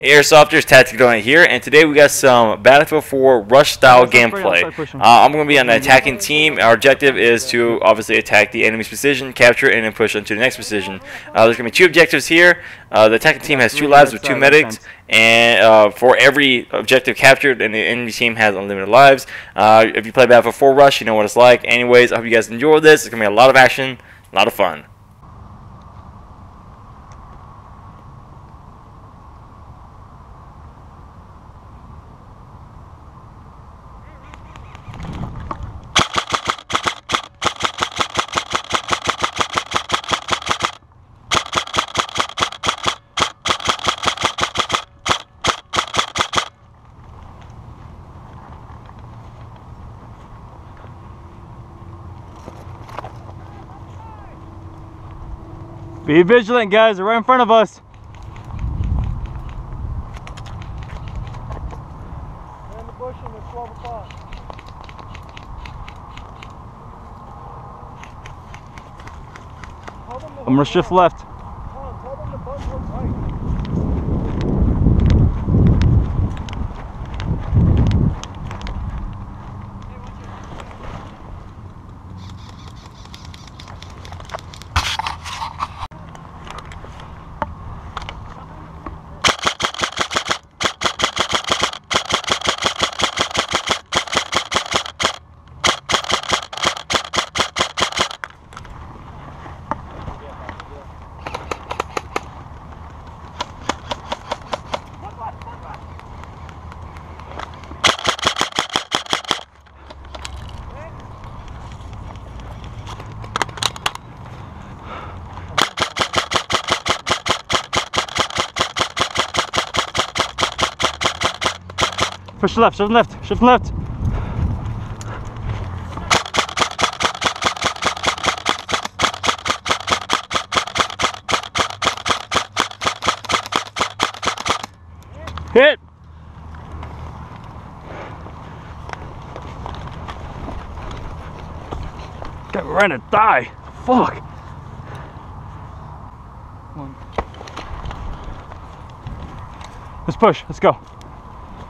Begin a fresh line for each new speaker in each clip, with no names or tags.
Airsofters, Tactic Donut here, and today we got some Battlefield 4 Rush style gameplay. I'm going to be on the attacking team. Our objective is to obviously attack the enemy's position, capture it, and then push on to the next position. There's going to be two objectives here. The attacking team has 2 lives with 2 medics, and for every objective captured, and the enemy team has unlimited lives. If you play Battlefield 4 Rush, you know what it's like. Anyways, I hope you guys enjoy this. It's going to be a lot of action, a lot of fun.
Be vigilant, guys, they're right in front of us.
They're in the bush and it's 12 o'clock.
I'm gonna shift left.
Tell them to bump towards right.
Push left, shift left, shift left. Hit! God, we're gonna die. Fuck. Let's push, let's go.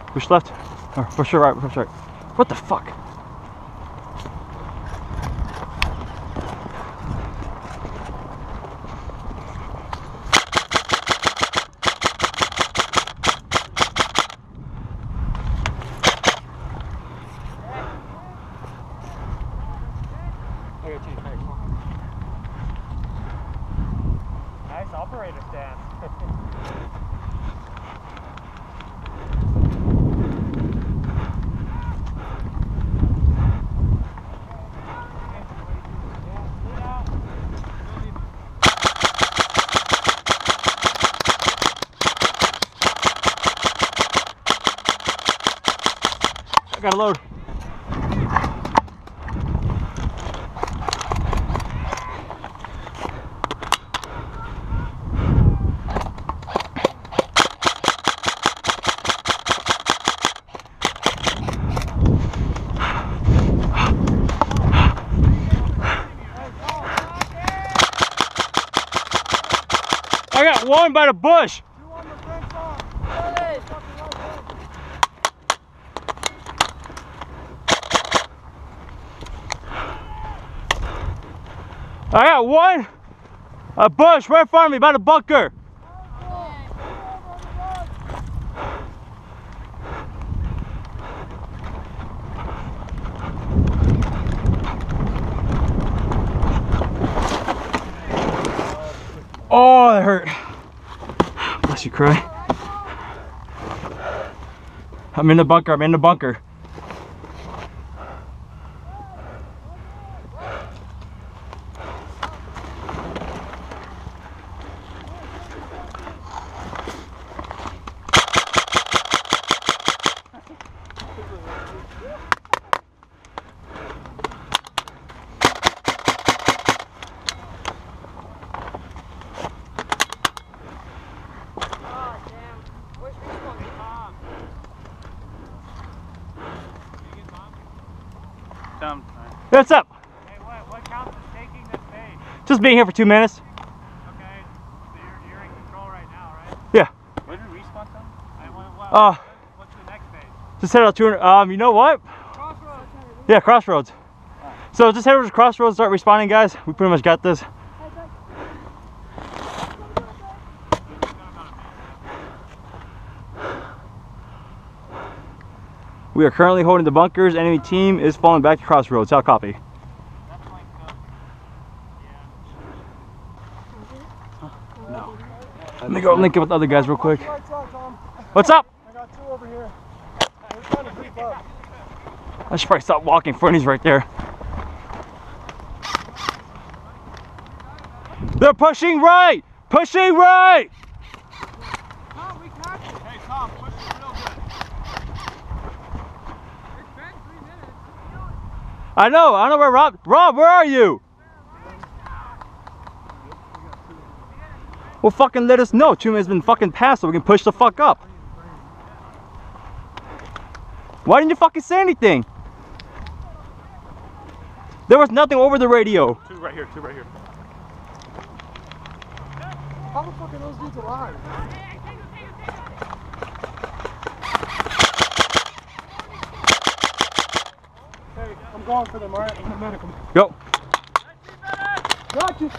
Push left, or push right, push right. What the fuck?
Nice operator stance.
I gotta load. I got one by the bush. I got one, a bush right in front of me by the bunker. Oh, that hurt. Bless you, Cry. I'm in the bunker, I'm in the bunker. What's up?
Hey, what counts as taking this base?
Just being here for 2 minutes.
Okay, so you're in control right now, right?
Yeah.
Where did respawn come? What's the next phase?
Just head out 200. You know what?
Crossroads.
Yeah, Crossroads. So just head over to Crossroads, start responding, guys. We pretty much got this. We are currently holding the bunkers. Enemy team is falling back to Crossroads. How copy? No. Let me go link it with the other guys real quick. What's up?
I got two over here. We're trying to creep up.
I should probably stop walking. Fernie's right there. They're pushing right! Pushing right!
Tom, we got you. Hey, Tom, push it real good. It's been 3 minutes.
I know where Rob. Rob, where are you? Well, fucking let us know. 2 minutes been fucking passed so we can push the fuck up. Why didn't you fucking say anything? There was nothing over the radio.
Two right here, two right here. How the fuck are those dudes alive? Hey, I'm going for them, alright? I'm gonna medic them.
Go.
Got you.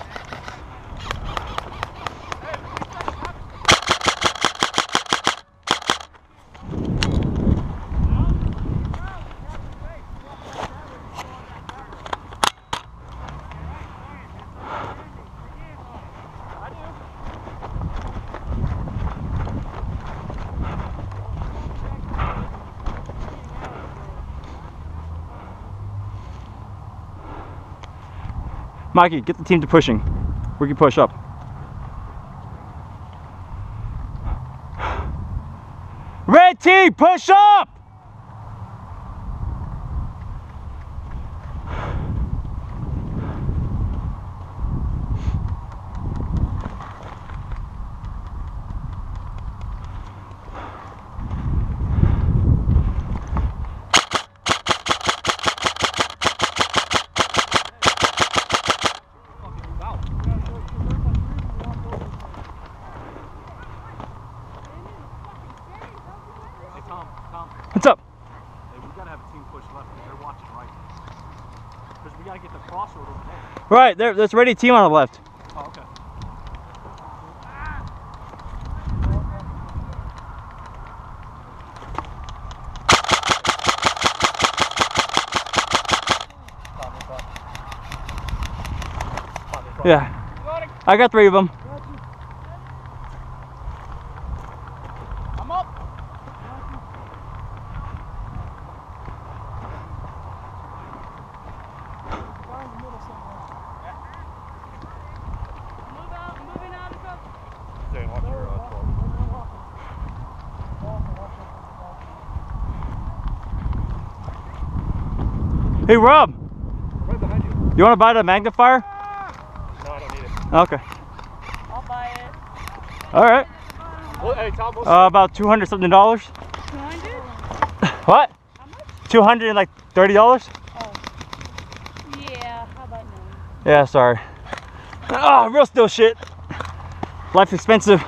Mikey, get the team to pushing. We can push up. Red team, push up! What's up?
Hey, we gotta have a team push left because they're watching right. Because we gotta get the crossroad over there.
Right, there's already a team on the left.
Oh, okay.
Yeah. I got 3 of them.
I'm up.
Hey Rob,
Right behind you.
you want to buy the magnifier?
No, I don't need it.
Okay.
I'll buy it.
All right.
Well, hey, Tom, what's
About $200 something.
200?
What?
How much?
$230?
Oh. Yeah, how about no?
Yeah, sorry. Oh, real still shit. Life's expensive.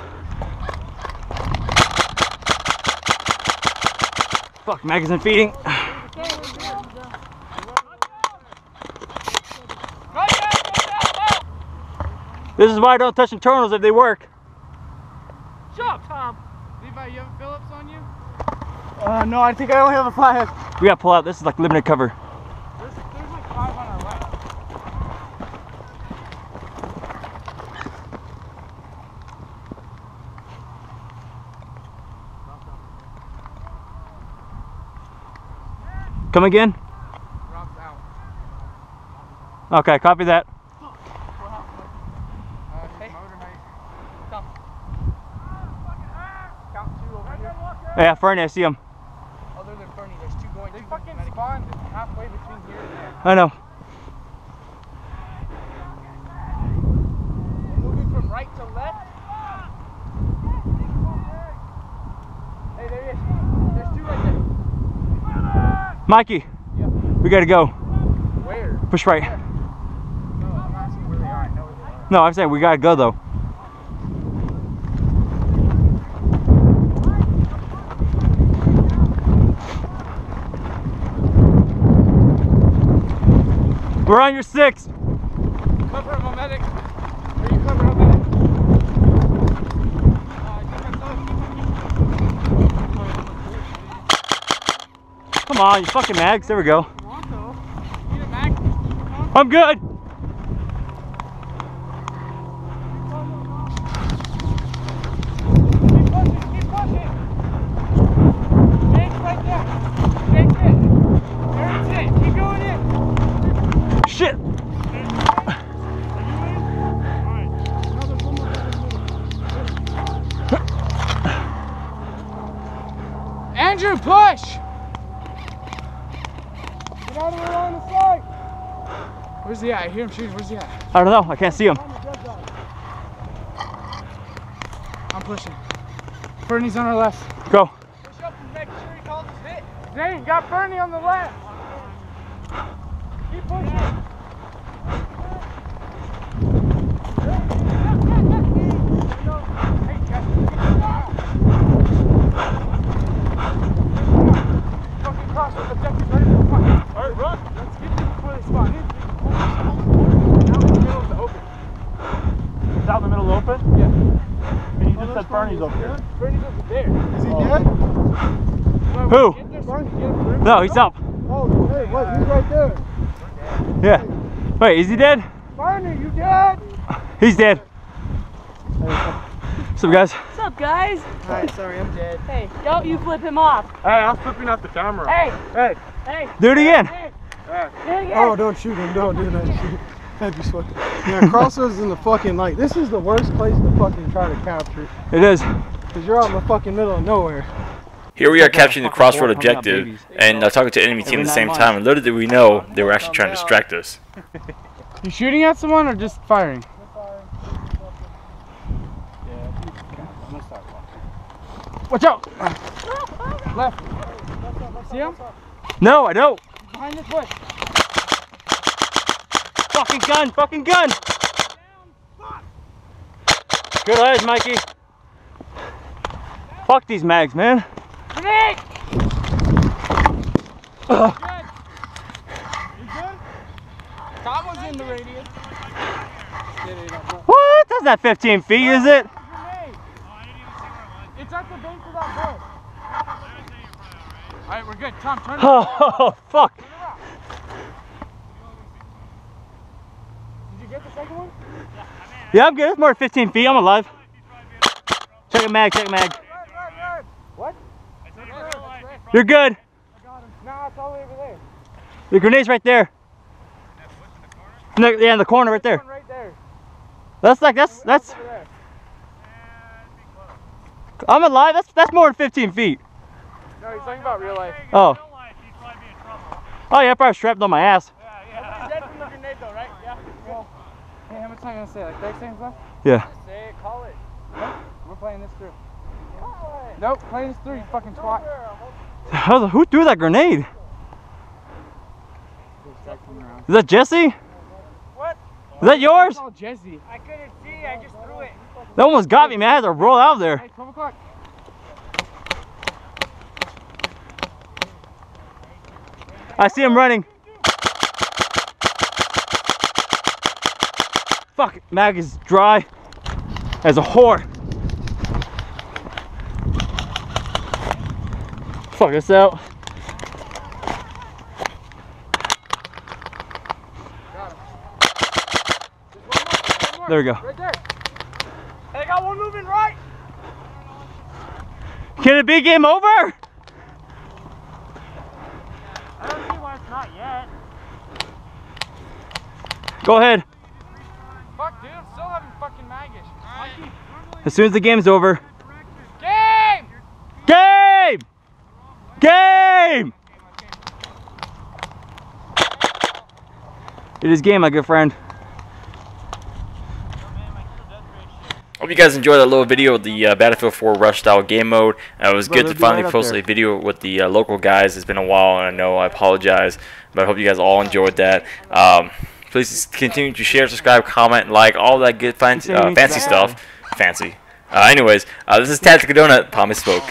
Fuck, magazine feeding. This is why I don't touch internals if they work.
Shut up, Tom. Levi, you have a Phillips on you? No, I think I only have a 5.
We gotta pull out. This is like limited cover.
There's like 5 on our left.
Come again?
Rob's out.
Okay, copy that.
Hey. Come. Count 2 over here.
Yeah, Fernie, I see him.
Other than Fernie, there's 2 going. They fucking spawned halfway between here and there.
I know.
Moving from right to left. Hey, there he is. There's 2 right there.
Mikey,
Yeah.
we gotta go.
Where?
Push right.
No, I'm asking where they are. I know where they are.
No, I'm saying we gotta go though. We're on your 6.
Cover him, medic. Are you cover him, medic?
Come on, you fucking mags. There we go. I'm good.
Keep pushing. Jake's right there. Jake's it. There's it. Keep going in.
Shit.
Andrew, push! Get out of the line of sight! Where's he at? I hear him shooting. Where's he at?
I don't know. I can't see him.
I'm pushing. Bernie's on our left.
Go.
Push up and make sure he calls his hit. Zane, got Bernie on the left. Keep pushing. Fucking cross with objective ready for the front. Alright, run. Let's get them before they spawn in. Now in the middle of the open.
It's out in the middle of the open?
Yeah.
And you just said Bernie's over here.
Bernie's over there. Is he dead?
Who?
Get there so we can get him.
No, he's up.
Oh, hey, what? He's right there.
Yeah. Wait, is he dead?
Bernie, you dead?
He's dead. What's up, guys?
What's up, guys?
Hi, sorry, I'm dead.
Hey, don't you flip him off.
Hey, I'm flipping out the camera.
Hey,
Hey.
hey,
Do it again.
hey. Do it again.
Oh, don't shoot him, don't do that shit. That'd be fucking. Yeah, crossroads in the fucking, like, this is the worst place to fucking try to capture.
It is.
Because you're out in the fucking middle of nowhere.
Here we are capturing the crossroad objective and talking to enemy team at the same time, and little did we know they were actually trying to distract us.
You shooting at someone or just firing? Watch out! Left. See him?
No, I don't.
Behind this bush.
Fucking gun, fucking gun. Good eyes, Mikey. Fuck these mags, man.
Grenade!
Ugh.
Good. You good? That was in the radius.
What? That's not 15 feet, is it?
Grenade. It's at the base of that bush. Alright, we're good. Tom, turn around.
Oh, fuck.
Turn around. Did you get the second one?
Yeah, I'm good. It's more than 15 feet. I'm alive. Check a mag, check a mag.
Red. What?
You're good.
I got him. Nah, it's all the way over there.
The grenade's right there. Yeah, in the corner right there.
One right there.
That's like, that's.
Over there.
I'm alive. That's more than 15 feet.
No, he's talking about real life.
Oh. Oh yeah, I probably strapped on my ass.
You're dead from the grenade though, right? Yeah. Well, hey, how much time are you gonna say? Like 30 seconds left?
Yeah.
Say it, call it. Nope, we're playing this through. Nope, playing this through, you fucking twat.
Who threw that grenade? Is that Jesse?
What?
Is that yours?
Oh, Jesse. I couldn't see, I just threw it.
That almost got me, man. I had to roll out of there.
Hey, 12 o'clock.
I see him running. Fuck, mag is dry as a whore. Fuck this out. There we go.
Right there. Hey, I got one moving right.
Can it be game over?
I don't see why it's not yet.
Go ahead.
Fuck, dude, I'm still having fucking maggots.
As soon as the game's over.
Game!
Game! Game! It is game, my good friend.
Hope you guys enjoyed that little video of the Battlefield 4 Rush style game mode. It was good to finally post a video with the local guys. It's been a while, and I know I apologize, but I hope you guys all enjoyed that. Please continue to share, subscribe, comment, like, all that good fancy stuff. Anyways, this is Tactical Donut. Thomas spoke.